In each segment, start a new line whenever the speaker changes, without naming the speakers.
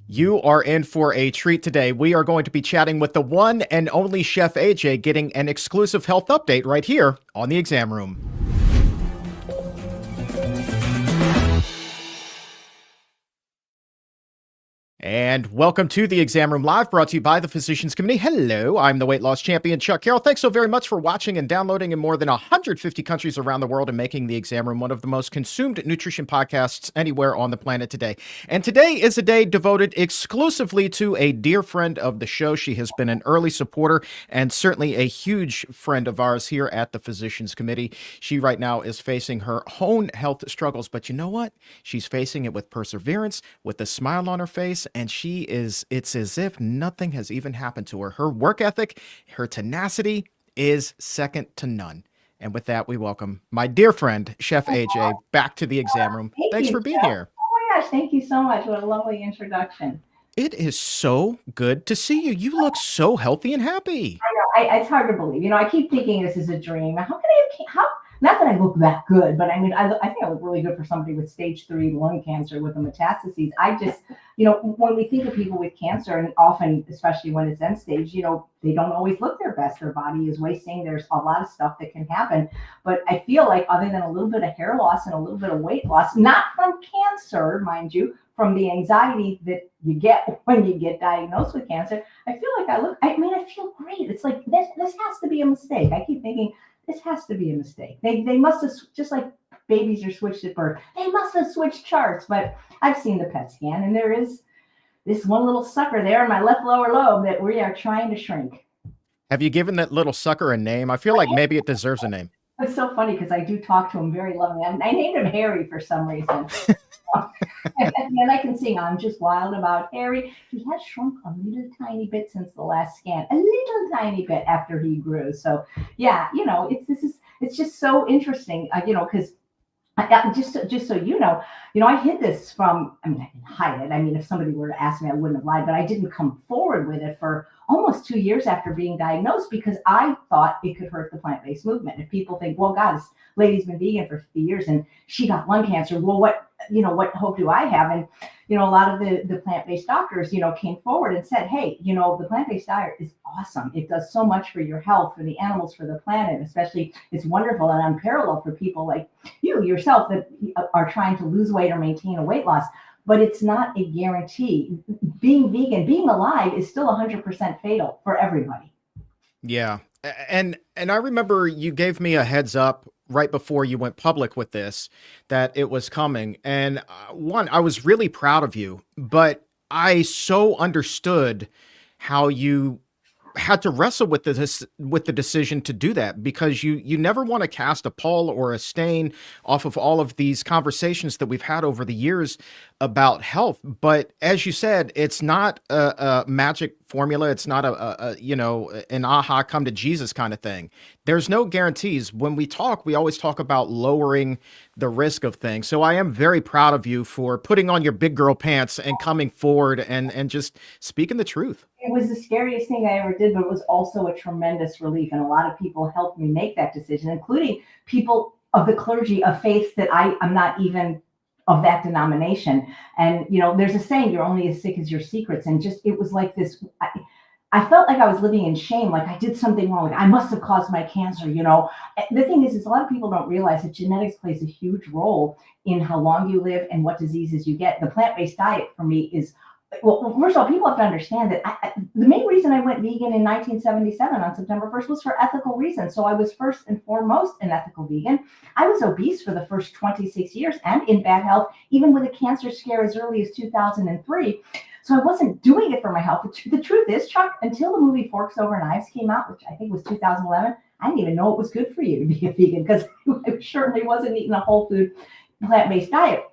You are in for a treat today. We are going to be chatting with the one and only Chef AJ, getting an exclusive health update right here on the exam room. And welcome to the Exam Room Live, brought to you by the Physicians Committee. Hello, I'm the weight loss champion, Chuck Carroll. Thanks so very much for watching and downloading in more than 150 countries around the world and making the Exam Room one of the most consumed nutrition podcasts anywhere on the planet today. And today is a day devoted exclusively to a dear friend of the show. She has been an early supporter and certainly a huge friend of ours here at the Physicians Committee. She right now is facing her own health struggles, but you know what? She's facing it with perseverance, with a smile on her face, and it's as if nothing has even happened to her. Her work ethic, her tenacity is second to none. And with that, we welcome my dear friend, Chef AJ, back to the exam room. Thanks for being here.
Oh my gosh, thank you so much. What a lovely introduction.
It is so good to see you. You look so healthy and happy.
I know, it's hard to believe. I keep thinking this is a dream. Not that I look that good, but I think I look really good for somebody with stage 3 lung cancer with the metastases. I just, when we think of people with cancer, and often, especially when it's end stage, they don't always look their best. Their body is wasting. There's a lot of stuff that can happen. But I feel like other than a little bit of hair loss and a little bit of weight loss, not from cancer, mind you, from the anxiety that you get when you get diagnosed with cancer, I feel like I feel great. It's like, this has to be a mistake. I keep thinking, this has to be a mistake. They must have, just like babies are switched at birth, they must have switched charts. But I've seen the PET scan, and there is this one little sucker there in my left lower lobe that we are trying to shrink.
Have you given that little sucker a name? I feel like maybe it deserves a name.
It's so funny because I do talk to him very lovingly. I named him Harry for some reason. And I can sing I'm Just Wild About Harry. He has shrunk a little tiny bit since the last scan, a little tiny bit after he grew. So yeah, it's just so interesting, because just so you know, I hid this from, I didn't hide it. If somebody were to ask me, I wouldn't have lied, but I didn't come forward with it for almost 2 years after being diagnosed because I thought it could hurt the plant-based movement. If people think, well, God, this lady's been vegan for 50 years and she got lung cancer, well, what hope do I have? And, a lot of the plant-based doctors, came forward and said, hey, the plant-based diet is awesome. It does so much for your health, for the animals, for the planet, especially it's wonderful and unparalleled for people like you yourself that are trying to lose weight or maintain a weight loss. But it's not a guarantee. Being vegan, being alive is still 100% fatal for everybody.
Yeah. And I remember you gave me a heads up right before you went public with this, that it was coming. And I was really proud of you, but I so understood how you had to wrestle with the decision to do that, because you never want to cast a pall or a stain off of all of these conversations that we've had over the years about health. But as you said, it's not a magic formula. It's not an aha, come to Jesus kind of thing. There's no guarantees. When we talk, we always talk about lowering the risk of things. So I am very proud of you for putting on your big girl pants and coming forward and just speaking the truth.
It was the scariest thing I ever did, but it was also a tremendous relief. And a lot of people helped me make that decision, including people of the clergy of faith that I'm not even of that denomination. And, there's a saying, you're only as sick as your secrets. And it was like this, I felt like I was living in shame. Like I did something wrong. Like I must have caused my cancer. The thing is a lot of people don't realize that genetics plays a huge role in how long you live and what diseases you get. The plant-based diet for me is, well, first of all, people have to understand that the main reason I went vegan in 1977 on September 1st was for ethical reasons. So I was first and foremost an ethical vegan. I was obese for the first 26 years and in bad health, even with a cancer scare as early as 2003. So I wasn't doing it for my health. The truth is, Chuck, until the movie Forks Over Knives came out, which I think was 2011, I didn't even know it was good for you to be a vegan because I certainly wasn't eating a whole food plant-based diet.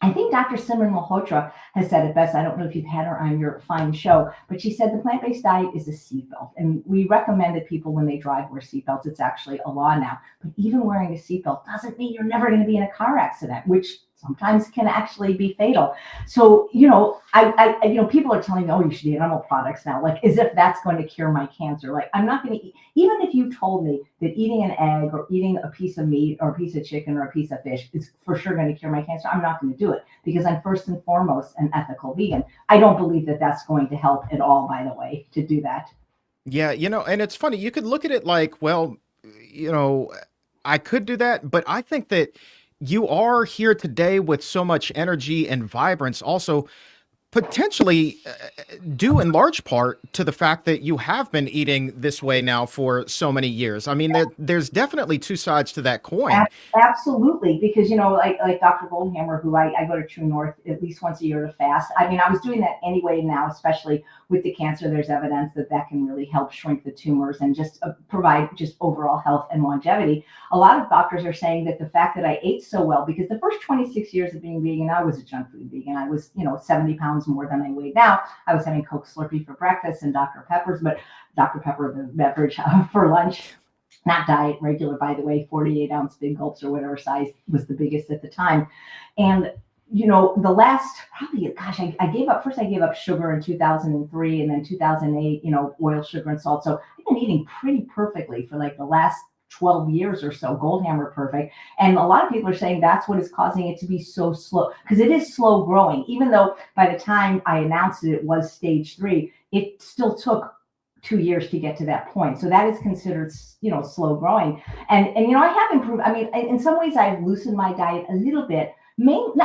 I think Dr. Simran Malhotra has said it best. I don't know if you've had her on your fine show, but she said the plant-based diet is a seatbelt. And we recommend that people, when they drive, wear seatbelts. It's actually a law now. But even wearing a seatbelt doesn't mean you're never going to be in a car accident, which sometimes can actually be fatal. So, people are telling me, oh, you should eat animal products now, like as if that's going to cure my cancer. Like, I'm not going to eat, even if you told me that eating an egg or eating a piece of meat or a piece of chicken or a piece of fish is for sure going to cure my cancer, I'm not going to do it because I'm first and foremost an ethical vegan. I don't believe that that's going to help at all, by the way, to do that.
Yeah, and it's funny. You could look at it like, well, you know, I could do that, but I think that you are here today with so much energy and vibrance, also potentially due in large part to the fact that you have been eating this way now for so many years. I mean, there's definitely two sides to that coin.
Absolutely, because like Dr. Goldhammer, who I go to True North at least once a year to fast. I mean, I was doing that anyway now, especially with the cancer. There's evidence that that can really help shrink the tumors and just provide just overall health and longevity. A lot of doctors are saying that the fact that I ate so well, because the first 26 years of being vegan, I was a junk food vegan. I was 70 pounds more than I weigh now. I was having Coke Slurpee for breakfast and Dr. Peppers, but Dr. Pepper, the beverage, for lunch. Not diet, regular, by the way, 48-ounce big gulps or whatever size was the biggest at the time. And, the last, probably, gosh, I gave up, first I gave up sugar in 2003 and then 2008, oil, sugar, and salt. So I've been eating pretty perfectly for like the last 12 years or so, Goldhammer perfect. And a lot of people are saying that's what is causing it to be so slow, because it is slow growing. Even though by the time I announced it was stage 3, it still took 2 years to get to that point. So that is considered, slow growing. And I have improved. I mean, in some ways I've loosened my diet a little bit. I'm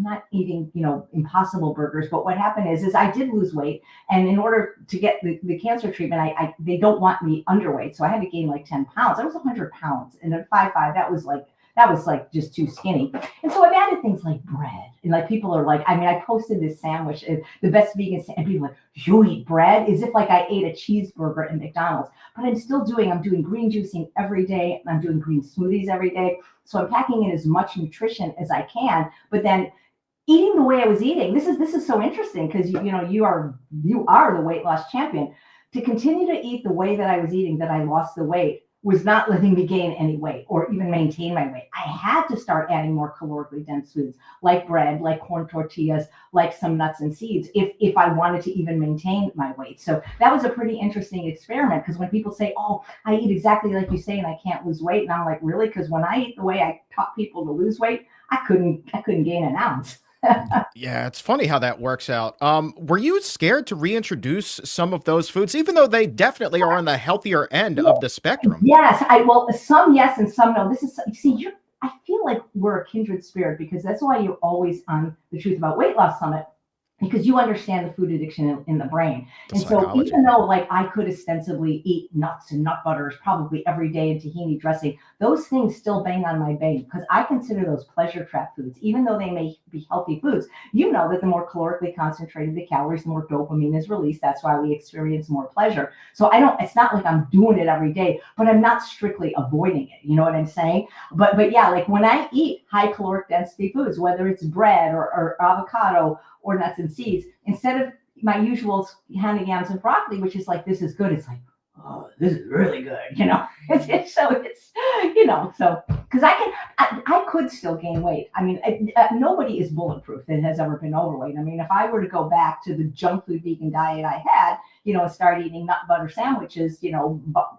not eating, impossible burgers, but what happened is I did lose weight. And in order to get the cancer treatment, they don't want me underweight. So I had to gain like 10 pounds. I was 100 pounds and at 5'5", that was like just too skinny. And so I've added things like bread. And like people are like, I mean, I posted this sandwich, the best vegan, and people are like, you eat bread? As if like I ate a cheeseburger at McDonald's. But I'm doing green juicing every day. I'm doing green smoothies every day. So I'm packing in as much nutrition as I can, but then eating the way I was eating. This is so interesting because you are the weight loss champion. To continue to eat the way that I was eating, that I lost the weight, was not letting me gain any weight or even maintain my weight. I had to start adding more calorically dense foods like bread, like corn tortillas, like some nuts and seeds if I wanted to even maintain my weight. So that was a pretty interesting experiment, because when people say, oh, I eat exactly like you say and I can't lose weight, and I'm like, really? Because when I eat the way I taught people to lose weight, I couldn't gain an ounce.
Yeah, it's funny how that works out. Were you scared to reintroduce some of those foods, even though they definitely are on the healthier end of the spectrum?
Yes, some yes and some no. I feel like we're a kindred spirit, because that's why you're always on the Truth About Weight Loss Summit, because you understand the food addiction in the brain. And so even though like I could ostensibly eat nuts and nut butters probably every day in tahini dressing, those things still bang on my brain, because I consider those pleasure trap foods. Even though they may be healthy foods, that the more calorically concentrated the calories, the more dopamine is released. That's why we experience more pleasure. So it's not like I'm doing it every day, but I'm not strictly avoiding it. You know what I'm saying? But yeah, like when I eat high caloric density foods, whether it's bread or avocado or nuts and seeds, instead of my usual honey yams and broccoli, which is like, this is good, it's like, oh, this is really good, so because I could still gain weight. I mean, nobody is bulletproof that has ever been overweight. I mean, if I were to go back to the junk food vegan diet I had, and start eating nut butter sandwiches,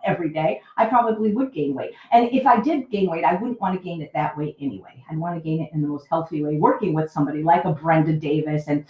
every day, I probably would gain weight. And if I did gain weight, I wouldn't want to gain it that way anyway. I'd want to gain it in the most healthy way, working with somebody like a Brenda Davis and,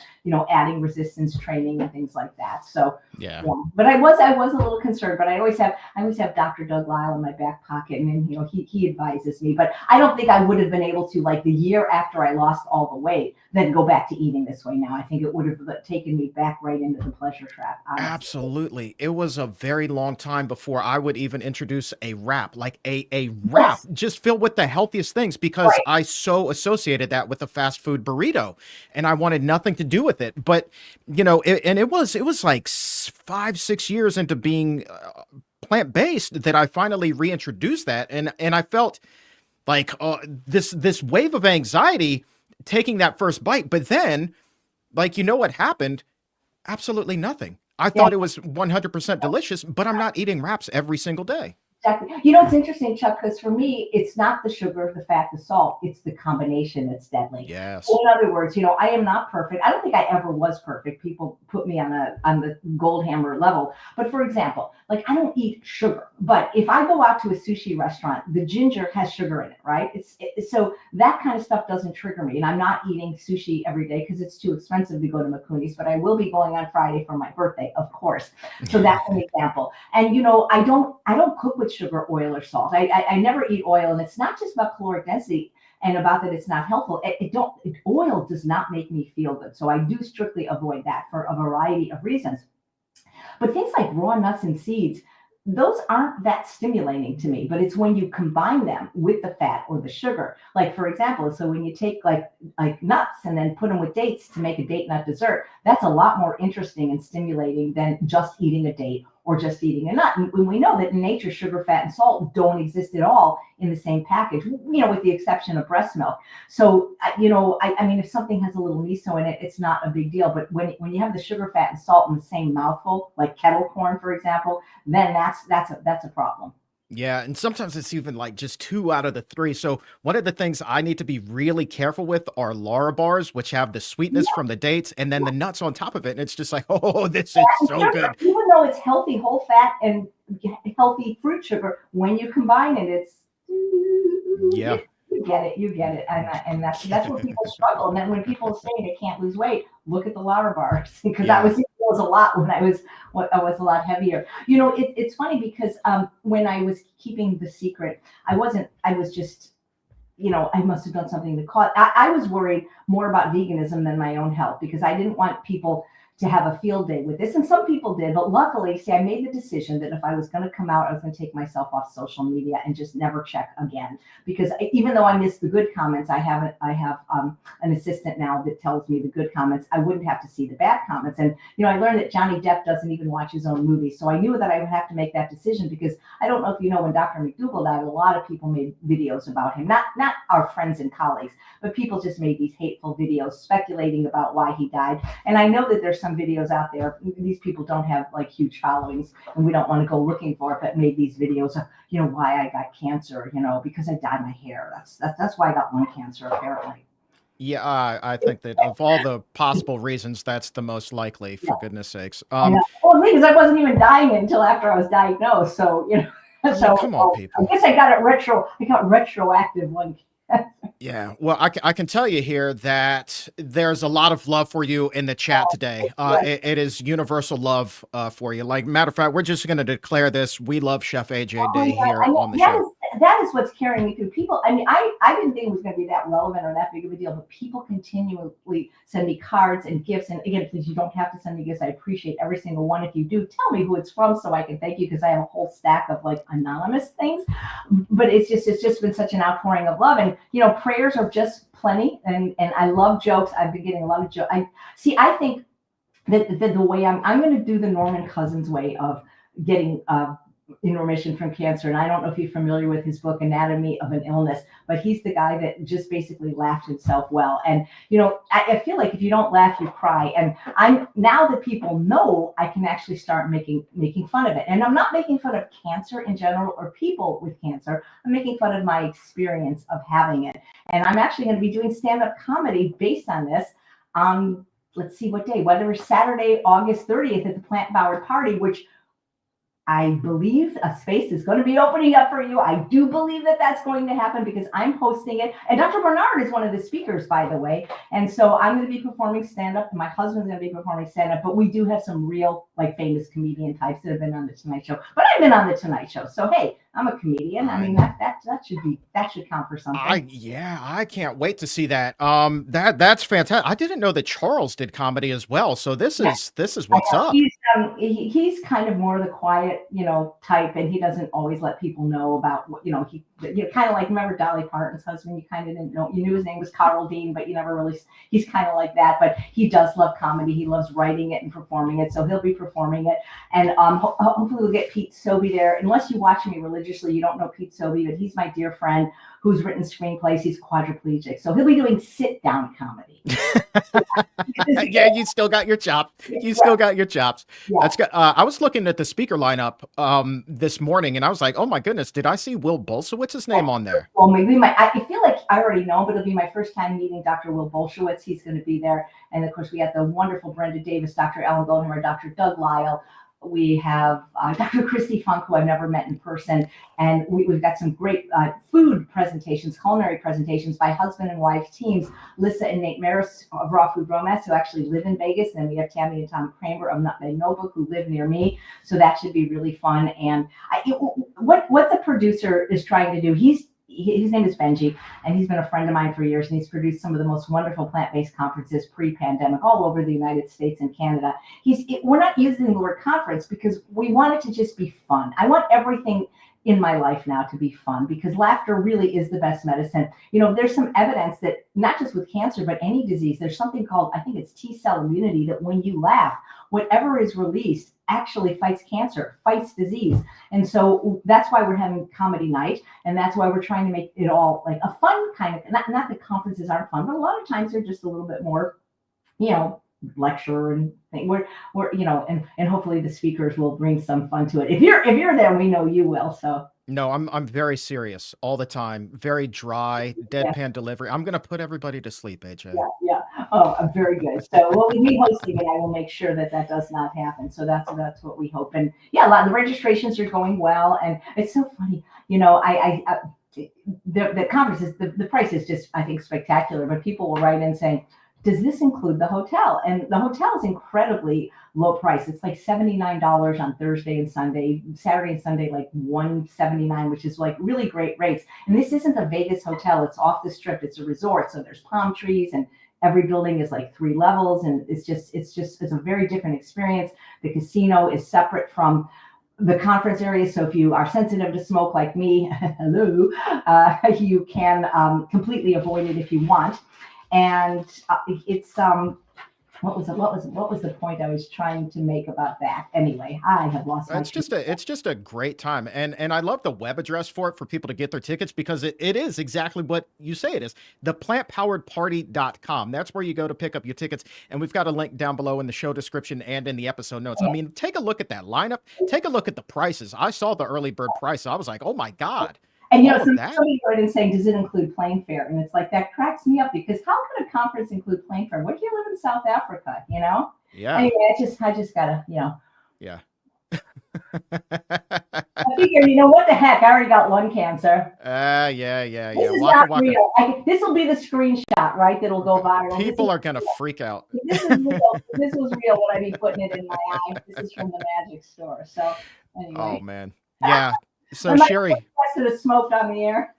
adding resistance training and things like that. So, yeah. But I was a little concerned, but I always have Dr. Doug Lyle in my back pocket, and then, he advises me, but I don't think I would have been able to, like the year after I lost all the weight, then go back to eating this way now. I think it would have taken me back right into the pleasure trap. Honestly.
Absolutely. It was a very long time before I would even introduce a wrap, like a wrap, just filled with the healthiest things, because I so associated that with a fast food burrito, and I wanted nothing to do with it. But, it was like 5-6 years into being plant-based that I finally reintroduced that. And I felt like this wave of anxiety taking that first bite. But then, like, what happened? Absolutely nothing. I thought it was 100% delicious, but I'm not eating wraps every single day.
Exactly. You know, it's interesting, Chuck, because for me, it's not the sugar, the fat, the salt. It's the combination that's deadly.
Yes.
So in other words, you know, I am not perfect. I don't think I ever was perfect. People put me on the gold hammer level. But for example, like I don't eat sugar, but if I go out to a sushi restaurant, the ginger has sugar in it, right? So that kind of stuff doesn't trigger me. And I'm not eating sushi every day because it's too expensive to go to Makuni's, but I will be going on Friday for my birthday, of course. So that's an example. And you know, I don't cook with sugar, oil, or salt. I never eat oil, and it's not just about caloric density and about that it's not helpful. Oil does not make me feel good, so I do strictly avoid that for a variety of reasons. But things like raw nuts and seeds, those aren't that stimulating to me, but it's when you combine them with the fat or the sugar. Like for example, so when you take like nuts and then put them with dates to make a date nut dessert, that's a lot more interesting and stimulating than just eating a date or just eating a nut. And we know that in nature, sugar, fat, and salt don't exist at all in the same package, you know, with the exception of breast milk. So, you know, I mean, if something has a little miso in it, it's not a big deal. But when you have the sugar, fat, and salt in the same mouthful, like kettle corn, for example, then that's a problem.
Yeah, and sometimes it's even like just 2 out of the 3. So one of the things I need to be really careful with are Lara bars, which have the sweetness from the dates and then the nuts on top of it. And it's just like, oh, this is so
Sugar,
good.
even though it's healthy, whole fat and healthy fruit sugar, when you combine it,
Yeah.
you get it, and that's where people struggle. And then when people say they can't lose weight, look at the Lara bars because I
Yeah.
was a lot when I was a lot heavier. You know, it's funny because when I was keeping the secret, I was just, you know, I must have done something to cause. I was worried more about veganism than my own health because I didn't want people to have a field day with this. And some people did, but luckily, see, I made the decision that if I was going to come out, I was going to take myself off social media and just never check again. Because even though I miss the good comments, I have an assistant now that tells me the good comments. I wouldn't have to see the bad comments. And, you know, I learned that Johnny Depp doesn't even watch his own movies. So I knew that I would have to make that decision because I don't know if you know, when Dr. McDougall died, a lot of people made videos about him, not our friends and colleagues, but people just made these hateful videos speculating about why he died. And I know that there's some videos out there. These people don't have like huge followings and we don't want to go looking for it, but made these videos of, you know, why I got cancer, you know, because I dyed my hair. That's why I got lung cancer, apparently.
Yeah, I think that of all the possible reasons, that's the most likely, for goodness sakes.
I know. Well, because I wasn't even dying until after I was diagnosed. So, you know,
I mean, come on,
I
people.
guess I got retroactive lung.
Yeah, well, I can tell you here that there's a lot of love for you in the chat today. It is universal love for you. Like, matter of fact, we're just going to declare this. We love Chef AJ Day here on the show.
That is what's carrying me through. People, I mean, I didn't think it was going to be that relevant or that big of a deal, but people continually send me cards and gifts. And again, please, you don't have to send me gifts. I appreciate every single one. If you do, tell me who it's from so I can thank you, because I have a whole stack of like anonymous things. But it's just been such an outpouring of love. And, you know, prayers are just plenty. And I love jokes. I've been getting a lot of jokes. I think that the way I'm going to do the Norman Cousins way of getting in remission from cancer. And I don't know if you're familiar with his book, Anatomy of an Illness, but he's the guy that just basically laughed himself well. And, you know, I feel like if you don't laugh, you cry. And now that people know, I can actually start making fun of it. And I'm not making fun of cancer in general or people with cancer. I'm making fun of my experience of having it. And I'm actually going to be doing stand-up comedy based on this. Let's see what day, whether it's Saturday, August 30th at the Plant Bauer Party, which I believe a space is going to be opening up for you. I do believe that that's going to happen because I'm hosting it. And Dr. Barnard is one of the speakers, by the way. And so I'm going to be performing stand-up. My husband's going to be performing stand-up. But we do have some real, like, famous comedian types that have been on the Tonight Show. But I've been on the Tonight Show. So, hey, I'm a comedian. I mean, that should count for something.
I can't wait to see that. That's fantastic. I didn't know that Charles did comedy as well. So this is what's up.
He's kind of more the quiet, you know, type, and he doesn't always let people know about what, you know, he kind of like, remember Dolly Parton's husband? You kind of didn't know, you knew his name was Carroll Dean, but you never really, he's kind of like that, but he does love comedy. He loves writing it and performing it. So he'll be performing it. And hopefully we'll get Pete Sobey there. Unless you watch me religiously, you don't know Pete Sobey, but he's my dear friend who's written screenplays. He's quadriplegic, so he'll be doing sit-down comedy.
Yeah, you still got your chops. You still got your chops.
Yeah.
That's good. I was looking at the speaker lineup this morning, and I was like, "Oh my goodness, did I see Will Bulsiewicz's name on there?"
Well, maybe I feel like I already know him, but it'll be my first time meeting Dr. Will Bulsiewicz. He's going to be there, and of course, we have the wonderful Brenda Davis, Dr. Ellen Goldenhammer, Dr. Doug Lyle. We have Dr. Christy Funk, who I've never met in person, and we've got some great food presentations, culinary presentations by husband and wife teams, Lissa and Nate Maris of Raw Food Romance, who actually live in Vegas, and we have Tammy and Tom Kramer of Nutmeg Notebook, who live near me, so that should be really fun. And what the producer is trying to do, his name is Benji, and he's been a friend of mine for years, and he's produced some of the most wonderful plant-based conferences pre-pandemic all over the United States and Canada. We're not using the word conference because we want it to just be fun. I want everything in my life now to be fun, because laughter really is the best medicine. There's some evidence that not just with cancer, but any disease, there's something called, I think it's T-cell immunity, that when you laugh, whatever is released actually fights cancer, fights disease. And so that's why we're having comedy night. And that's why we're trying to make it all like a fun kind of, not that conferences aren't fun, but a lot of times they're just a little bit more, lecture and thing. We're and hopefully the speakers will bring some fun to it. If you're there, we know you will. So
no, I'm very serious all the time. Very dry, deadpan delivery. I'm gonna put everybody to sleep, AJ.
Yeah. Oh, very good. So we'll be hosting it. I will make sure that does not happen. So that's what we hope. And yeah, a lot of the registrations are going well, and it's so funny. The conferences, the price is just, I think, spectacular. But people will write in saying, does this include the hotel? And the hotel is incredibly low price. It's like $79 on Thursday and Sunday, Saturday and Sunday, like $179, which is like really great rates. And this isn't a Vegas hotel. It's off the strip. It's a resort. So there's palm trees, and every building is like 3 levels. And it's a very different experience. The casino is separate from the conference area. So if you are sensitive to smoke like me, hello, you can completely avoid it if you want. And it's what was the point I was trying to make about that? Anyway, I have lost.
It's just a great time, and I love the web address for it for people to get their tickets, because it is exactly what you say it is. The plantpoweredparty.com. That's where you go to pick up your tickets, and we've got a link down below in the show description and in the episode notes. I mean, take a look at that lineup. Take a look at the prices. I saw the early bird price. I was like, oh my God.
And somebody wrote in saying, does it include plane fare? And it's like, that cracks me up, because how could a conference include plane fare? What if you live in South Africa,
Yeah.
Anyway, I just gotta,
Yeah.
I figure, what the heck? I already got lung cancer.
Yeah.
This is not real. This will be the screenshot, right? That'll go viral.
People are gonna freak out.
This is real. This was real when I be putting it in my eye. This is from the magic store. So anyway.
Oh man. Yeah. So Sherry
has smoked on the air.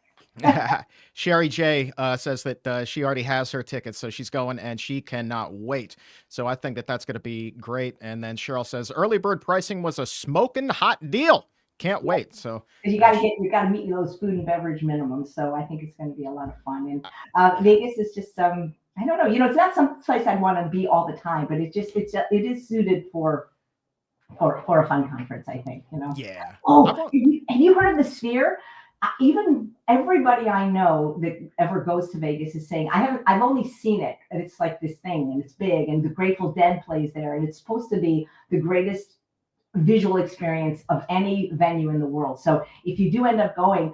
Sherry J says that she already has her tickets, so she's going and she cannot wait. So I think that's going to be great. And then Cheryl says early bird pricing was a smoking hot deal. Can't wait. So
you got to meet those food and beverage minimums. So I think it's going to be a lot of fun. And Vegas is just I don't know. It's not some place I'd want to be all the time, but it is suited for a fun conference, I think.
Yeah.
Oh, have you heard of the Sphere? Even everybody I know that ever goes to Vegas is saying, I've only seen it, and it's like this thing, and it's big, and the Grateful Dead plays there, and it's supposed to be the greatest visual experience of any venue in the world. So if you do end up going,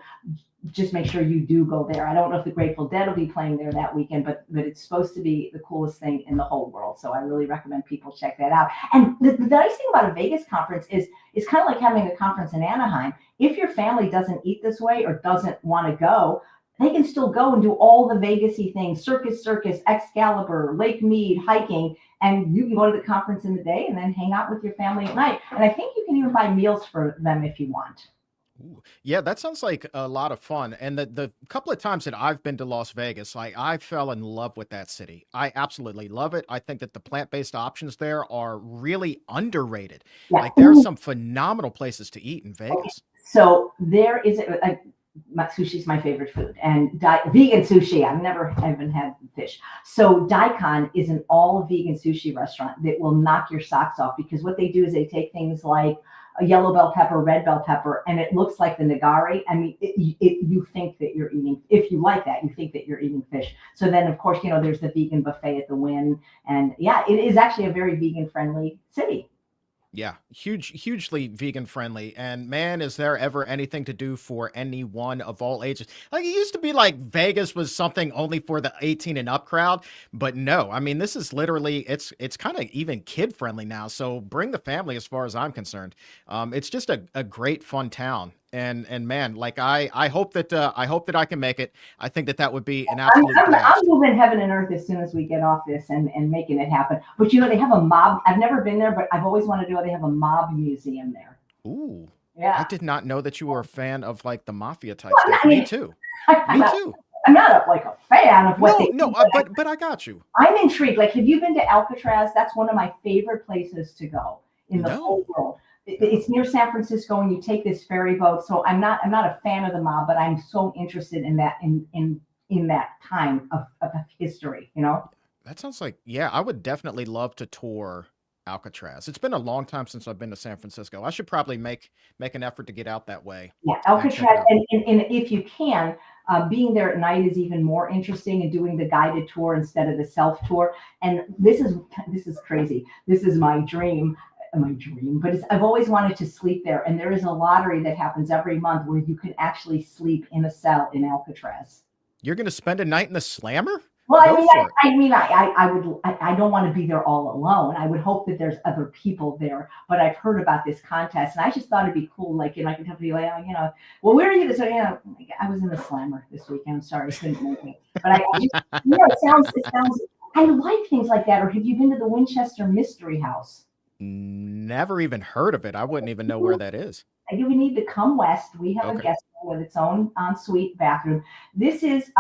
just make sure you do go there. I don't know if the Grateful Dead will be playing there that weekend, but it's supposed to be the coolest thing in the whole world. So I really recommend people check that out. And the nice thing about a Vegas conference is it's kind of like having a conference in Anaheim. If your family doesn't eat this way or doesn't want to go, they can still go and do all the Vegas-y things, Circus, Excalibur, Lake Mead, hiking, and you can go to the conference in the day and then hang out with your family at night. And I think you can even buy meals for them if you want.
Ooh. Yeah, that sounds like a lot of fun. And the couple of times that I've been to Las Vegas, I fell in love with that city. I absolutely love it. I think that the plant-based options there are really underrated.
Yeah.
Like there are some phenomenal places to eat in Vegas.
Okay. So there is sushi is my favorite food, and vegan sushi. I haven't had fish. So Daikon is an all vegan sushi restaurant that will knock your socks off, because what they do is they take things like a yellow bell pepper, red bell pepper, and it looks like the nigari. I mean, you think that you're eating, if you like that, you think that you're eating fish. So then, of course, there's the vegan buffet at the Wynn. And yeah, it is actually a very vegan friendly city.
Yeah, hugely vegan friendly. And man, is there ever anything to do for anyone of all ages? Like it used to be like Vegas was something only for the 18 and up crowd, but no, I mean, this is literally it's kind of even kid friendly now. So bring the family as far as I'm concerned. It's just a great fun town. And man, like I hope that I can make it. I think that would be an absolute blast.
I'm moving heaven and earth as soon as we get off this and making it happen. But they have a mob. I've never been there, but I've always wanted to go. They have a mob museum there.
Ooh.
Yeah.
I did not know that you were a fan of like the mafia type
Well,
stuff.
I mean,
Me too.
I'm
Me
not,
too.
I'm not like a fan of what they
No,
do,
but I got you.
I'm intrigued. Like, have you been to Alcatraz? That's one of my favorite places to go in the whole world. It's near San Francisco, and you take this ferry boat. So I'm not a fan of the mob, but I'm so interested in that in that time of history.
That sounds like, yeah, I would definitely love to tour Alcatraz. It's been a long time since I've been to San Francisco. I should probably make an effort to get out that way.
Yeah, Alcatraz, and if you can, being there at night is even more interesting, and doing the guided tour instead of the self tour. And this is crazy. This is my dream. But I've always wanted to sleep there, and there is a lottery that happens every month where you can actually sleep in a cell in Alcatraz.
You're going to spend a night in the slammer?
Well, I don't want to be there all alone. I would hope that there's other people there, but I've heard about this contest, and I just thought it'd be cool. Like, I can tell people, well, where are you? So, I was in the slammer this weekend. I'm sorry, I couldn't make it. But it sounds. I like things like that. Or have you been to the Winchester Mystery House?
Never even heard of it. I wouldn't even know where that is.
You need to come west. We have a guest room with its own ensuite bathroom. This is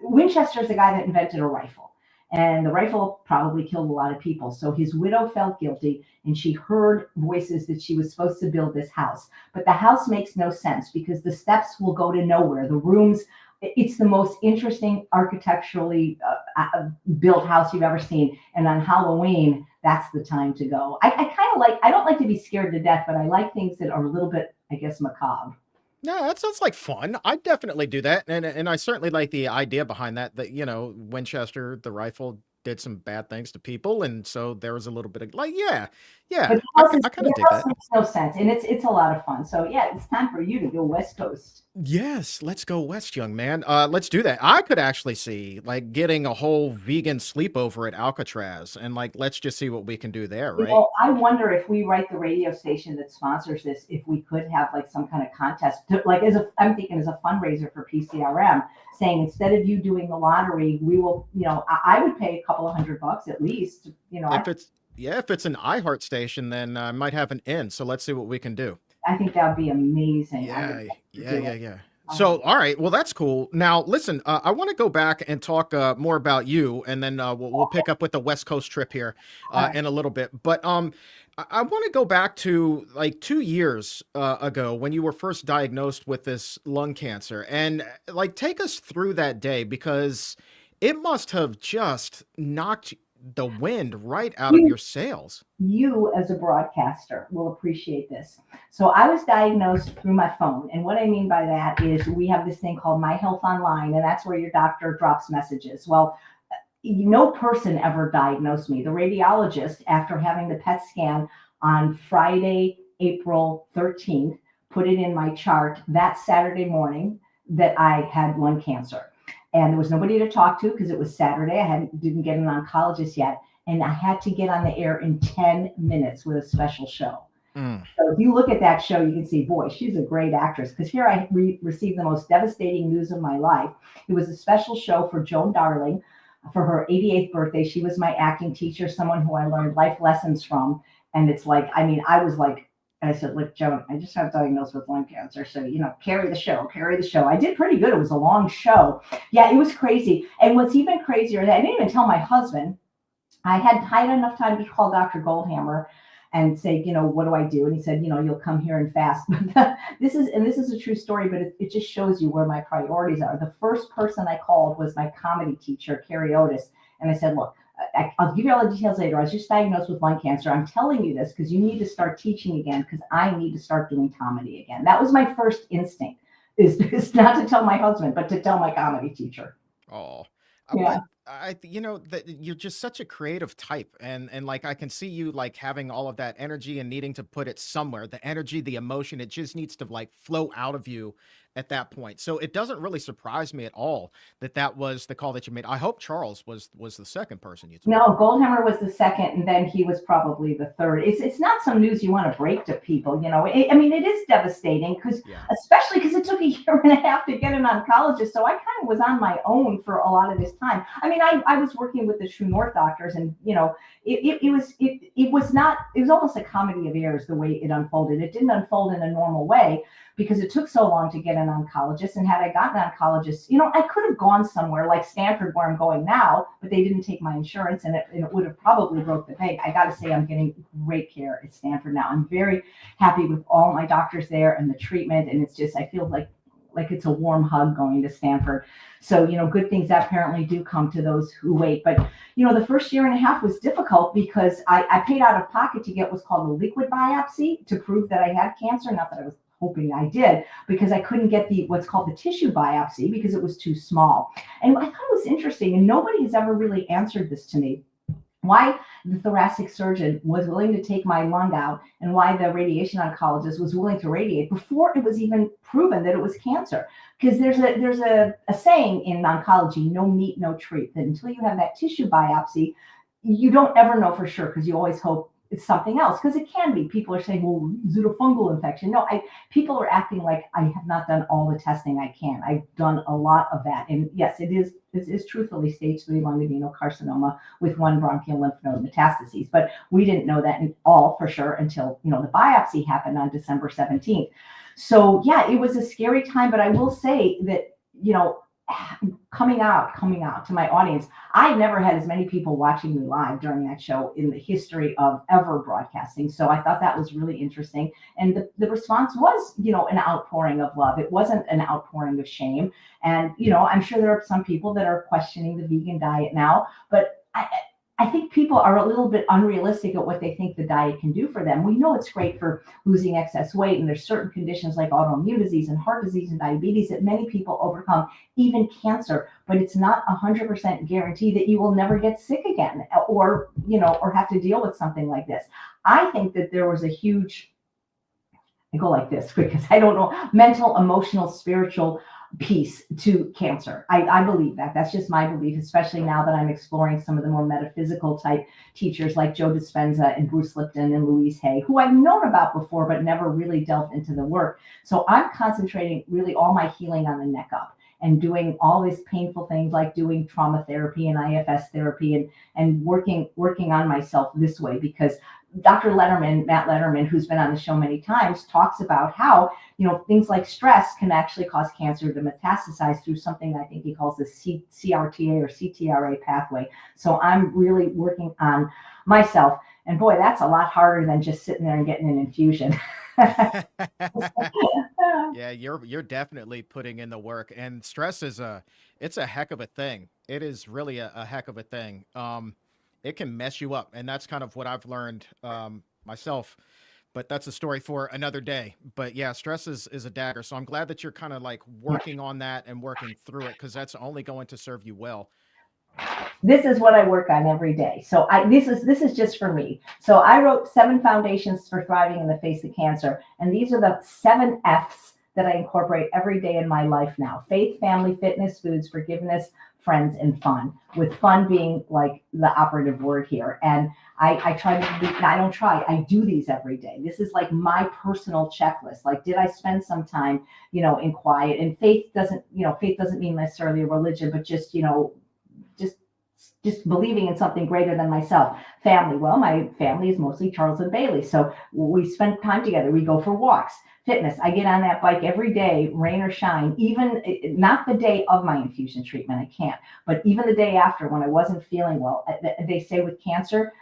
Winchester is the guy that invented a rifle, and the rifle probably killed a lot of people. So his widow felt guilty, and she heard voices that she was supposed to build this house. But the house makes no sense because the steps will go to nowhere. The rooms. It's the most interesting architecturally built house you've ever seen. And on Halloween, that's the time to go. I don't like to be scared to death, but I like things that are a little bit, I guess, macabre.
No, that sounds like fun. I'd definitely do that. And I certainly like the idea behind that, Winchester, the rifle did some bad things to people. And so there was a little bit of like, yeah, I kind of dig that.
Makes no sense. And it's a lot of fun. So yeah, it's time for you to go West Coast.
Yes, let's go west, young man. Let's do that. I could actually see like getting a whole vegan sleepover at Alcatraz, and like let's just see what we can do there, right?
I wonder if we write the radio station that sponsors this, if we could have like some kind of contest, I'm thinking as a fundraiser for PCRM, saying instead of you doing the lottery, we will, I would pay a couple of $100 at least,
If it's an iHeart station, then I might have an in. So let's see what we can do.
I think that would be amazing.
Yeah. So, all right. Well, that's cool. Now, listen, I want to go back and talk more about you, and then we'll pick up with the West Coast trip here in a little bit. But I want to go back to like 2 years ago when you were first diagnosed with this lung cancer, and like take us through that day, because it must have just knocked the wind right out of your sails.
You as a broadcaster will appreciate this. So I was diagnosed through my phone. And what I mean by that is we have this thing called My Health Online, and that's where your doctor drops messages. Well, no person ever diagnosed me. The radiologist, after having the PET scan on Friday, April 13th, put it in my chart that Saturday morning that I had lung cancer. And there was nobody to talk to because it was Saturday. I didn't get an oncologist yet. And I had to get on the air in 10 minutes with a special show. So if you look at that show, you can see, boy, she's a great actress. Because here I received the most devastating news of my life. It was a special show for Joan Darling for her 88th birthday. She was my acting teacher, someone who I learned life lessons from. And it's like, I was like, I said, look, Joan, I just got diagnosed with lung cancer. So, carry the show. I did pretty good. It was a long show. Yeah, it was crazy. And what's even crazier, I didn't even tell my husband. I had enough time to call Dr. Goldhammer and say, what do I do? And he said, you'll come here and fast. But this is a true story, but it just shows you where my priorities are. The first person I called was my comedy teacher, Carrie Otis. And I said, look, I'll give you all the details later. I was just diagnosed with lung cancer. I'm telling you this because you need to start teaching again, because I need to start doing comedy again. That was my first instinct, is not to tell my husband, but to tell my comedy teacher.
Oh,
Yeah.
but that you're just such a creative type, and like I can see you like having all of that energy and needing to put it somewhere. The energy, the emotion, it just needs to like flow out of you at that point. So it doesn't really surprise me at all that that was the call that you made. I hope Charles was the second person you told.
No, Goldhammer was the second, and then he was probably the third. It's not some news you want to break to people, you know. I mean, it is devastating because,
Yeah.
especially because it took a year and a half to get an oncologist. So I kind of was on my own for a lot of this time. I mean, I was working with the True North doctors, and you know, it was not. It was almost a comedy of errors the way it unfolded. It didn't unfold in a normal way because it took so long to get an oncologist. And had I gotten an oncologist, you know, I could have gone somewhere like Stanford, where I'm going now, but they didn't take my insurance, and it would have probably broke the bank. I got to say, I'm getting great care at Stanford now. I'm very happy with all my doctors there and the treatment. And it's just, I feel like it's a warm hug going to Stanford. So, you know, good things apparently do come to those who wait. But, you know, the first year and a half was difficult because I paid out of pocket to get what's called a liquid biopsy to prove that I had cancer. Not that I was hoping I did, because I couldn't get what's called the tissue biopsy because it was too small. And I thought it was interesting, and nobody has ever really answered this to me, why the thoracic surgeon was willing to take my lung out and why the radiation oncologist was willing to radiate before it was even proven that it was cancer. Because there's a saying in oncology, no meat, no treat, that until you have that tissue biopsy, you don't ever know for sure, because you always hope it's something else, because it can be. People are saying, well, is it a fungal infection? No, people are acting like I have not done all the testing I can. I've done a lot of that. And yes, it is truthfully stage 3 lung adenocarcinoma with 1 bronchial lymph node metastases. But we didn't know that all for sure until, you know, the biopsy happened on December 17th. So yeah, it was a scary time, but I will say that, you know, coming out to my audience, I've never had as many people watching me live during that show in the history of ever broadcasting. So I thought that was really interesting. And the response was, you know, an outpouring of love. It wasn't an outpouring of shame. And, you know, I'm sure there are some people that are questioning the vegan diet now, but I think people are a little bit unrealistic at what they think the diet can do for them. We know it's great for losing excess weight, and there's certain conditions like autoimmune disease and heart disease and diabetes that many people overcome, even cancer, but it's not 100% guarantee that you will never get sick again or, you know, or have to deal with something like this. I think that there was a huge, I go like this because I don't know, mental, emotional, spiritual piece to cancer. I believe that. That's just my belief, especially now that I'm exploring some of the more metaphysical type teachers like Joe Dispenza and Bruce Lipton and Louise Hay, who I've known about before, but never really delved into the work. So I'm concentrating really all my healing on the neck up and doing all these painful things like doing trauma therapy and IFS therapy and working on myself this way, because Dr. Letterman, Matt Letterman, who's been on the show many times, talks about how, you know, things like stress can actually cause cancer to metastasize through something I think he calls the CRTA or CTRA pathway. So I'm really working on myself. And boy, that's a lot harder than just sitting there and getting an infusion.
Yeah, you're definitely putting in the work, and stress it's a heck of a thing. It is really a heck of a thing. It can mess you up, and that's kind of what I've learned myself, but that's a story for another day. But yeah, stress is a dagger. So I'm glad that you're kind of like working on that and working through it, because that's only going to serve you well.
This is what I work on every day. So this is just for me. So I wrote 7 foundations for thriving in the face of cancer. And these are the 7 F's that I incorporate every day in my life now: faith, family, fitness, foods, forgiveness, friends, and fun, with fun being like the operative word here. And I try to do, I don't try, I do these every day. This is like my personal checklist. Like, did I spend some time, you know, in quiet? And faith doesn't mean necessarily a religion, but just, you know, just believing in something greater than myself. Family, well, my family is mostly Charles and Bailey. So we spend time together. We go for walks. Fitness, I get on that bike every day, rain or shine, even not the day of my infusion treatment, I can't, but even the day after when I wasn't feeling well. They say with cancer,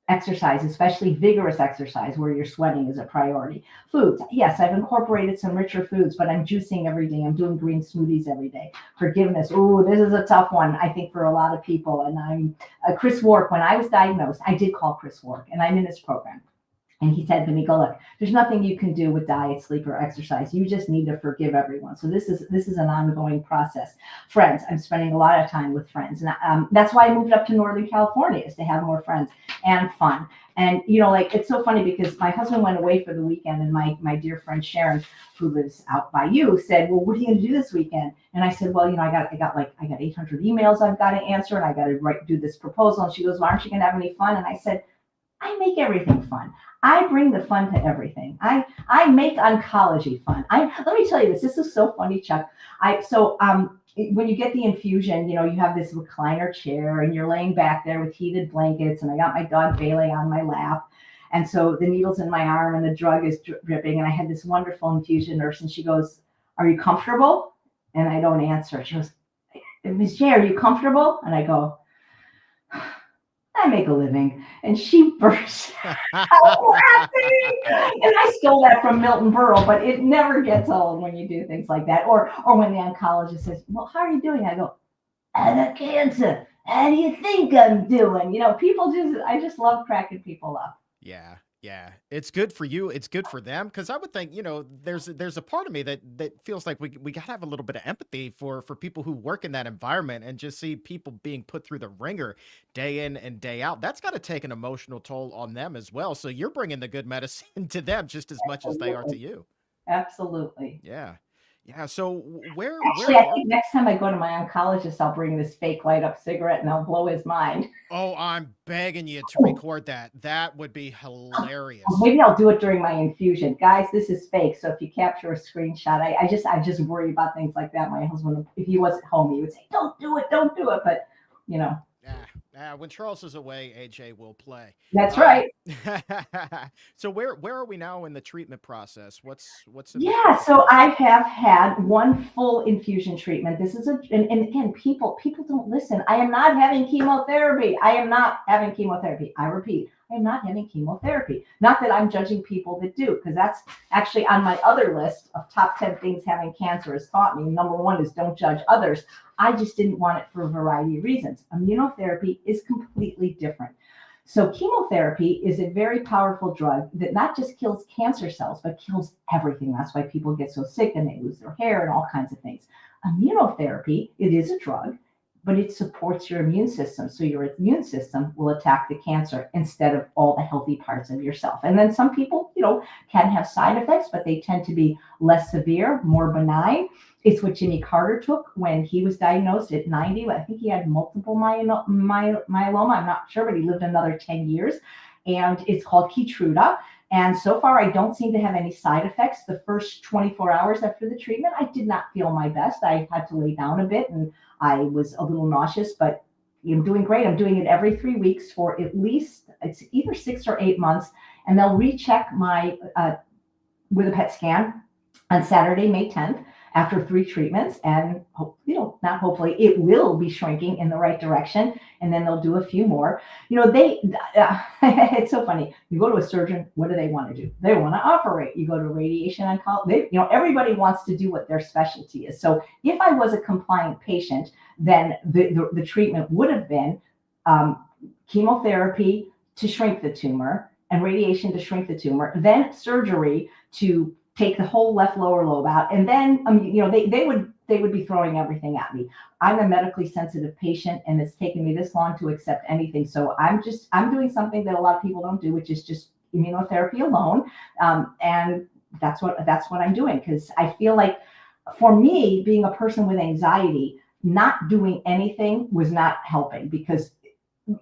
exercise, especially vigorous exercise where your sweating is a priority. Foods, yes, I've incorporated some richer foods, but I'm juicing every day. I'm doing green smoothies every day. Forgiveness, ooh, this is a tough one, I think, for a lot of people. And I'm Chris Wark. When I was diagnosed, I did call Chris Wark, and I'm in his program. And he said to me, go, look, there's nothing you can do with diet, sleep, or exercise. You just need to forgive everyone. So this is an ongoing process. Friends, I'm spending a lot of time with friends. And that's why I moved up to Northern California, is to have more friends and fun. And, like, it's so funny because my husband went away for the weekend, and my dear friend Sharon, who lives out by you, said, well, what are you going to do this weekend? And I said, well, I got 800 emails I've got to answer, and I got to do this proposal. And she goes, well, aren't you going to have any fun? And I said, I make everything fun. I bring the fun to everything. I make oncology fun. Let me tell you this. This is so funny, Chuck. When you get the infusion, you have this recliner chair, and you're laying back there with heated blankets, and I got my dog Bailey on my lap. And so the needle's in my arm and the drug is dripping. And I had this wonderful infusion nurse, and she goes, are you comfortable? And I don't answer. She goes, Ms. J, are you comfortable? And I go, I make a living. And she burst out laughing. And I stole that from Milton Berle, but it never gets old when you do things like that. Or when the oncologist says, well, how are you doing? I go, I got cancer. How do you think I'm doing? I just love cracking people up.
Yeah. Yeah, it's good for you. It's good for them, because I would think, there's a part of me that feels like we got to have a little bit of empathy for people who work in that environment and just see people being put through the ringer day in and day out. That's got to take an emotional toll on them as well. So you're bringing the good medicine to them just as much as they are to you.
Absolutely.
Yeah. Yeah. So
Actually, I think next time I go to my oncologist, I'll bring this fake light up cigarette and I'll blow his mind.
Oh, I'm begging you to record that. That would be hilarious.
Maybe I'll do it during my infusion. Guys, this is fake. So if you capture a screenshot, I just worry about things like that. My husband, if he wasn't home, he would say, don't do it. But,
when Charles is away, AJ will play.
That's right.
So where are we now in the treatment process? What's
so I have had one full infusion treatment. This is and again, people don't listen. I am not having chemotherapy. I repeat, I am not having chemotherapy. Not that I'm judging people that do, because that's actually on my other list of top 10 things having cancer has taught me. Number one is don't judge others. I just didn't want it for a variety of reasons. Immunotherapy is completely different. So chemotherapy is a very powerful drug that not just kills cancer cells, but kills everything. That's why people get so sick and they lose their hair and all kinds of things. Immunotherapy, it is a drug, but it supports your immune system. So your immune system will attack the cancer instead of all the healthy parts of yourself. And then some people, can have side effects, but they tend to be less severe, more benign. It's what Jimmy Carter took when he was diagnosed at 90. I think he had multiple myeloma. I'm not sure, but he lived another 10 years. And it's called Keytruda. And so far, I don't seem to have any side effects. The first 24 hours after the treatment, I did not feel my best. I had to lay down a bit and I was a little nauseous, but I'm doing great. I'm doing it every 3 weeks for at least, it's either 6 or 8 months. And they'll recheck with a PET scan on Saturday, May 10th. After 3 treatments, and not hopefully, it will be shrinking in the right direction, and then they'll do a few more. It's so funny. You go to a surgeon, what do they want to do? They want to operate. You go to radiation oncology. Everybody wants to do what their specialty is. So if I was a compliant patient, then the treatment would have been chemotherapy to shrink the tumor and radiation to shrink the tumor, then surgery to take the whole left lower lobe out, and then they would be throwing everything at me. I'm a medically sensitive patient, and it's taken me this long to accept anything. So I'm doing something that a lot of people don't do, which is just immunotherapy alone, and that's what I'm doing, because I feel like for me, being a person with anxiety, not doing anything was not helping, because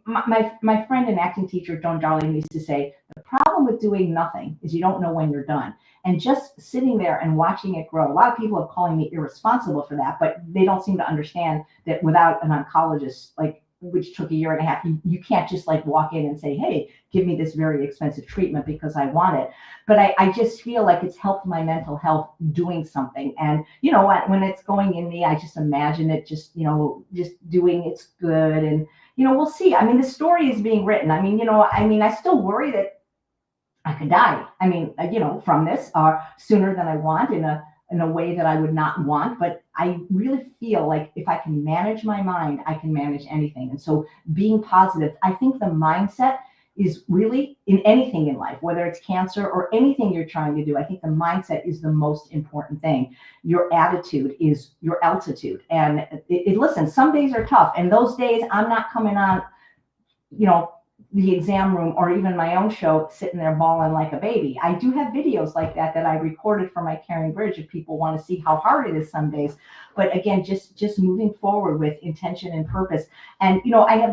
my friend and acting teacher, Joan Darling, used to say, the problem with doing nothing is you don't know when you're done. And just sitting there and watching it grow. A lot of people are calling me irresponsible for that, but they don't seem to understand that without an oncologist, which took 1.5 years, you can't just walk in and say, hey, give me this very expensive treatment because I want it. But I just feel like it's helped my mental health doing something. And, when it's going in me, I just imagine it just doing it's good. And, we'll see. I mean, the story is being written. I mean, I still worry that I could die. I mean, from this sooner than I want, in a way that I would not want. But I really feel like if I can manage my mind, I can manage anything. And so being positive, I think the mindset is really in anything in life, whether it's cancer or anything you're trying to do. I think the mindset is the most important thing. Your attitude is your altitude. And listen, some days are tough. And those days I'm not coming on, the exam room or even my own show sitting there bawling like a baby. I do have videos like that I recorded for my Caring Bridge if people want to see how hard it is some days. But again, just moving forward with intention and purpose. And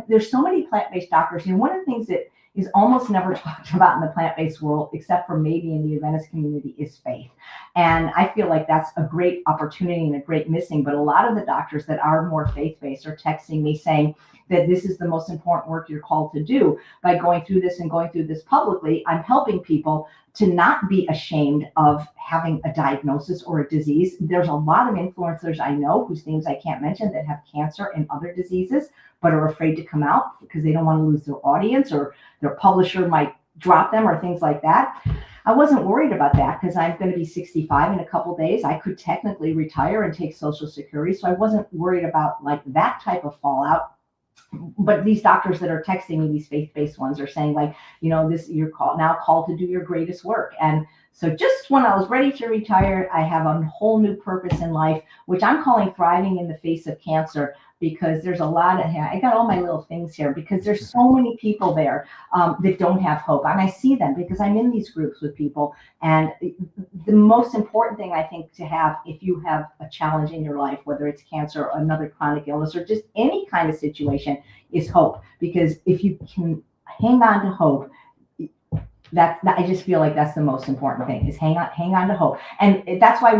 there's so many plant-based doctors. One of the things that is almost never talked about in the plant-based world, except for maybe in the Adventist community, is faith. And I feel like that's a great opportunity and a great missing. But a lot of the doctors that are more faith-based are texting me saying that this is the most important work you're called to do. By going through this and going through this publicly, I'm helping people to not be ashamed of having a diagnosis or a disease. There's a lot of influencers I know whose names I can't mention that have cancer and other diseases, but are afraid to come out because they don't want to lose their audience or their publisher might drop them or things like that. I wasn't worried about that because I'm going to be 65 in a couple of days. I could technically retire and take Social Security. So I wasn't worried about like that type of fallout. But these doctors that are texting me, these faith-based ones, are saying like, you're called to do your greatest work. And so just when I was ready to retire, I have a whole new purpose in life, which I'm calling thriving in the face of cancer, because there's a lot of, I got all my little things here because there's so many people there that don't have hope. And I see them because I'm in these groups with people. And the most important thing I think to have, if you have a challenge in your life, whether it's cancer or another chronic illness or just any kind of situation, is hope. Because if you can hang on to hope, I just feel like that's the most important thing, is hang on to hope. And that's why,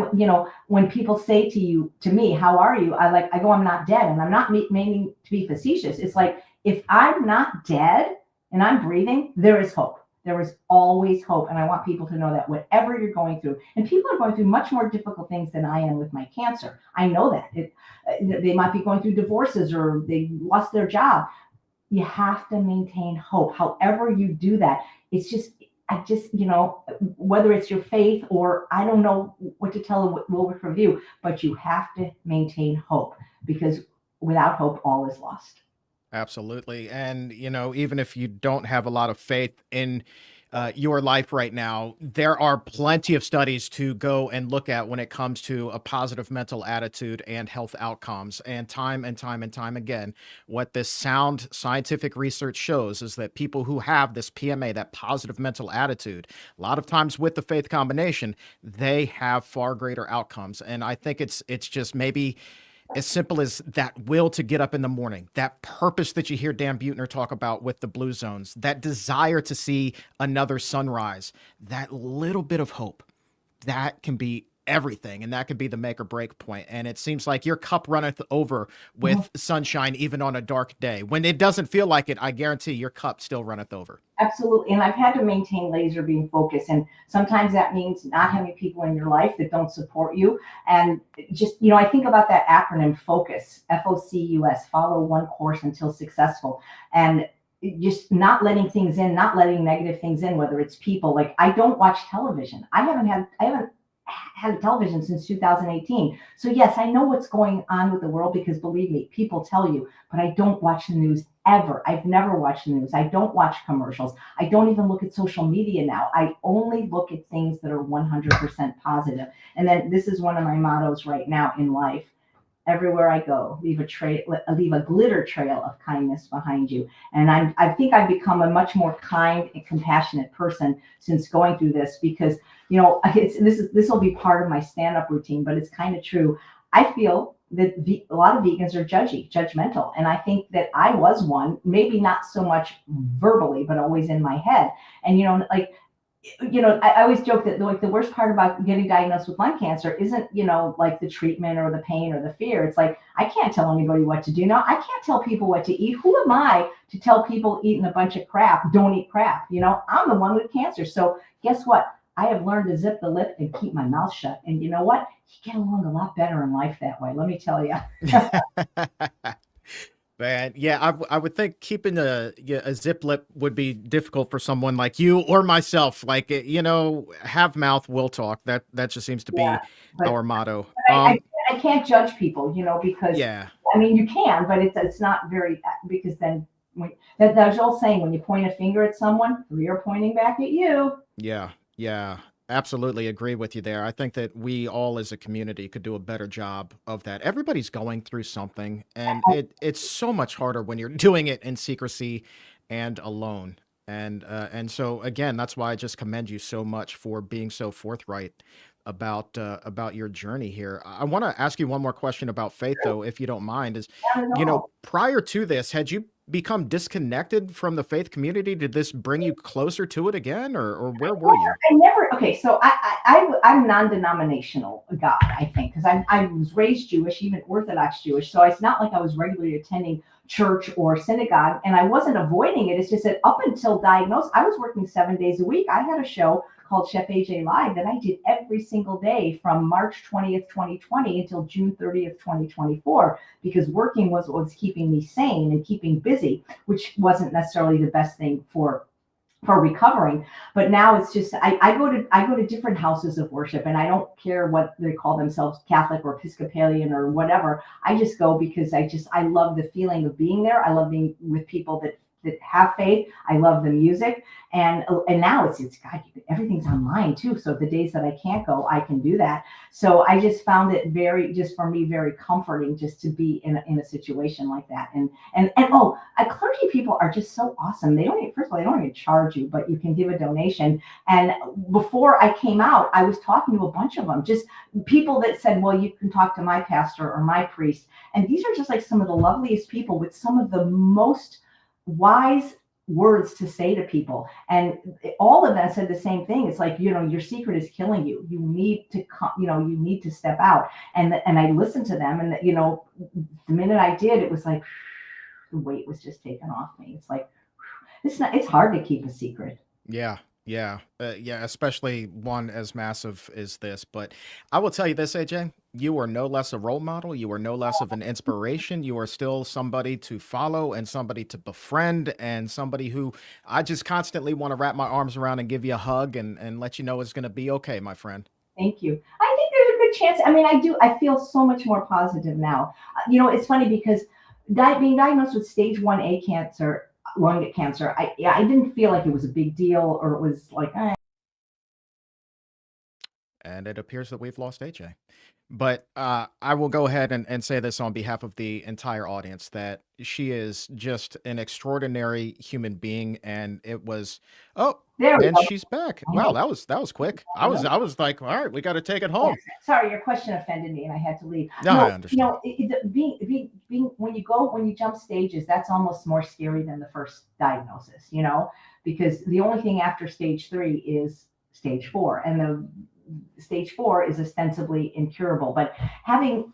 when people say to me, how are you? I go, I'm not dead. And I'm not meaning to be facetious. It's like, if I'm not dead and I'm breathing, there is hope. There is always hope. And I want people to know that whatever you're going through, and people are going through much more difficult things than I am with my cancer. I know that they might be going through divorces or they lost their job. You have to maintain hope. However you do that, whether it's your faith or I don't know what to tell them, what will work for you, but you have to maintain hope, because without hope, all is lost.
Absolutely. And, even if you don't have a lot of faith in your life right now, there are plenty of studies to go and look at when it comes to a positive mental attitude and health outcomes. And time and time and time again, what this sound scientific research shows is that people who have this PMA, that positive mental attitude, a lot of times with the faith combination, they have far greater outcomes. And I think it's just maybe as simple as that will to get up in the morning, that purpose that you hear Dan Buettner talk about with the blue zones, that desire to see another sunrise, that little bit of hope, that can be everything. And that could be the make or break point. And it seems like your cup runneth over with sunshine, even on a dark day. When it doesn't feel like it, I guarantee your cup still runneth over.
Absolutely. And I've had to maintain laser beam focus. And sometimes that means not having people in your life that don't support you. And just, I think about that acronym FOCUS, FOCUS, follow one course until successful. And just not letting things in, not letting negative things in, whether it's people. Like, I don't watch television. I haven't had television since 2018. So yes, I know what's going on with the world, because believe me, people tell you, but I don't watch the news ever. I've never watched the news. I don't watch commercials. I don't even look at social media now. I only look at things that are 100% positive. And then this is one of my mottos right now in life. Everywhere I go, leave a glitter trail of kindness behind you. And I think I've become a much more kind and compassionate person since going through this, because this will be part of my stand-up routine, but it's kind of true. I feel that a lot of vegans are judgmental, and I think that I was one, maybe not so much verbally, but always in my head. And I always joke that the worst part about getting diagnosed with lung cancer isn't, like the treatment or the pain or the fear. It's like, I can't tell anybody what to do now. I can't tell people what to eat. Who am I to tell people eating a bunch of crap, don't eat crap? I'm the one with cancer. So guess what? I have learned to zip the lip and keep my mouth shut. And you know what? You get along a lot better in life that way. Let me tell you.
Man, yeah, I would think keeping a zip lip would be difficult for someone like you or myself. Like, have mouth, will talk. That just seems to
Yeah,
be
but
our motto.
I can't judge people, because
Yeah,
I mean you can, but it's not very because then when there's old saying when you point a finger at someone, three are pointing back at you.
yeah, yeah. Absolutely agree with you there. I think that we all as a community could do a better job of that. Everybody's going through something, and it's so much harder when you're doing it in secrecy and alone. And so again, that's why I just commend you so much for being so forthright about your journey here. I want to ask you one more question about faith, though, if you don't mind. Is
Not at all.
prior to this, had you become disconnected from the faith community? Did this bring you closer to it again, or where were you?
I never. Okay, so I'm non-denominational God, I think, because I was raised Jewish, even Orthodox Jewish. So it's not like I was regularly attending church or synagogue, and I wasn't avoiding it. It's just that up until diagnosed, I was working 7 days a week. I had a show called Chef AJ Live that I did every single day from March 20th, 2020 until June 30th, 2024, because working was what was keeping me sane and keeping busy, which wasn't necessarily the best thing for recovering. But now it's just I go to different houses of worship, and I don't care what they call themselves, Catholic or Episcopalian or whatever. I just go because I love the feeling of being there. I love being with people that have faith. I love the music, and now it's God, everything's online too. So the days that I can't go, I can do that. So I just found it just for me very comforting just to be in a situation like that. And clergy people are just so awesome. They don't even, first of all, they don't even charge you, but you can give a donation. And before I came out, I was talking to a bunch of them, just people that said, well, you can talk to my pastor or my priest. And these are just like some of the loveliest people with some of the most wise words to say to people, and all of them said the same thing. It's like, your secret is killing you. You need to come, you need to step out. And I listened to them, and the minute I did, it was like the weight was just taken off me. It's like it's hard to keep a secret.
Yeah, yeah, yeah, especially one as massive as this. But I will tell you this, AJ, you are no less a role model. You are no less of an inspiration. You are still somebody to follow and somebody to befriend and somebody who I just constantly want to wrap my arms around and give you a hug and let you know it's going to be okay, my friend.
Thank you. I think there's a good chance. I mean, I feel so much more positive now. It's funny because being diagnosed with stage 1A cancer, lung cancer, I didn't feel like it was a big deal, or it was like,
And it appears that we've lost AJ. But I will go ahead and say this on behalf of the entire audience that she is just an extraordinary human being. And it was, oh,
there we
and
go.
she's back. Wow, that was quick. I was like, all right, we got to take it home.
Sorry, your question offended me, and I had to leave.
No, I understand.
Being when you jump stages, that's almost more scary than the first diagnosis. Because the only thing after stage 3 is stage 4, and the stage 4 is ostensibly incurable. But having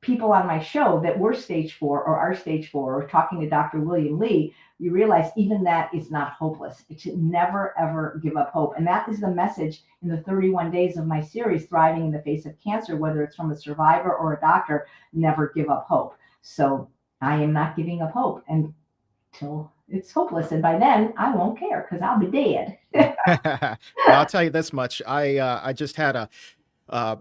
people on my show that were stage 4 or are stage 4, or talking to Dr. William Lee, you realize even that is not hopeless. It should never, ever give up hope. And that is the message in the 31 days of my series, Thriving in the Face of Cancer, whether it's from a survivor or a doctor, never give up hope. So I am not giving up hope until it's hopeless. And by then I won't care because I'll be dead.
Well, I'll tell you this much. I just had a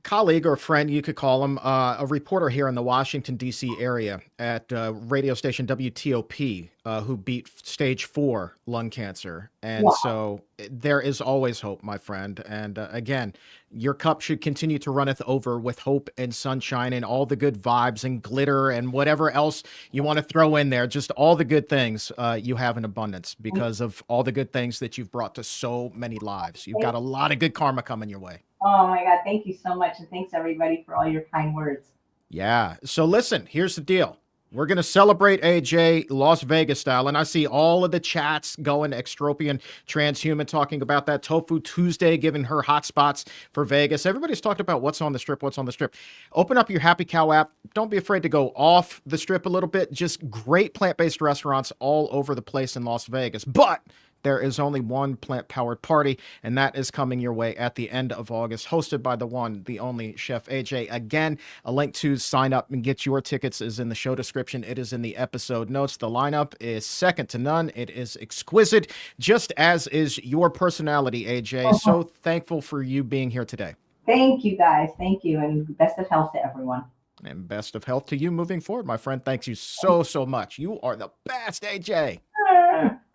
colleague or friend, you could call him, a reporter here in the Washington, D.C. area at radio station WTOP, who beat stage 4 lung cancer. And
Wow.
so there is always hope, my friend. And again, your cup should continue to runneth over with hope and sunshine and all the good vibes and glitter and whatever else you want to throw in there. Just all the good things you have in abundance because of all the good things that you've brought to so many lives. You've got a lot of good karma coming your way.
Oh my God. Thank you so much. And thanks everybody for all your kind words.
Yeah. So listen, here's the deal. We're going to celebrate AJ Las Vegas style. And I see all of the chats going extropian transhuman talking about that Tofu Tuesday, giving her hot spots for Vegas. Everybody's talking about what's on the strip, what's on the strip. Open up your Happy Cow app. Don't be afraid to go off the strip a little bit. Just great plant-based restaurants all over the place in Las Vegas. But there is only one plant-powered party, and that is coming your way at the end of August, hosted by the one, the only Chef AJ. Again, a link to sign up and get your tickets is in the show description. It is in the episode notes. The lineup is second to none. It is exquisite, just as is your personality, AJ. So thankful for you being here today.
Thank you, guys. Thank you. And best of health to everyone.
And best of health to you moving forward, my friend. Thanks you so much. You are the best, AJ.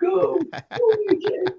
Go, AJ.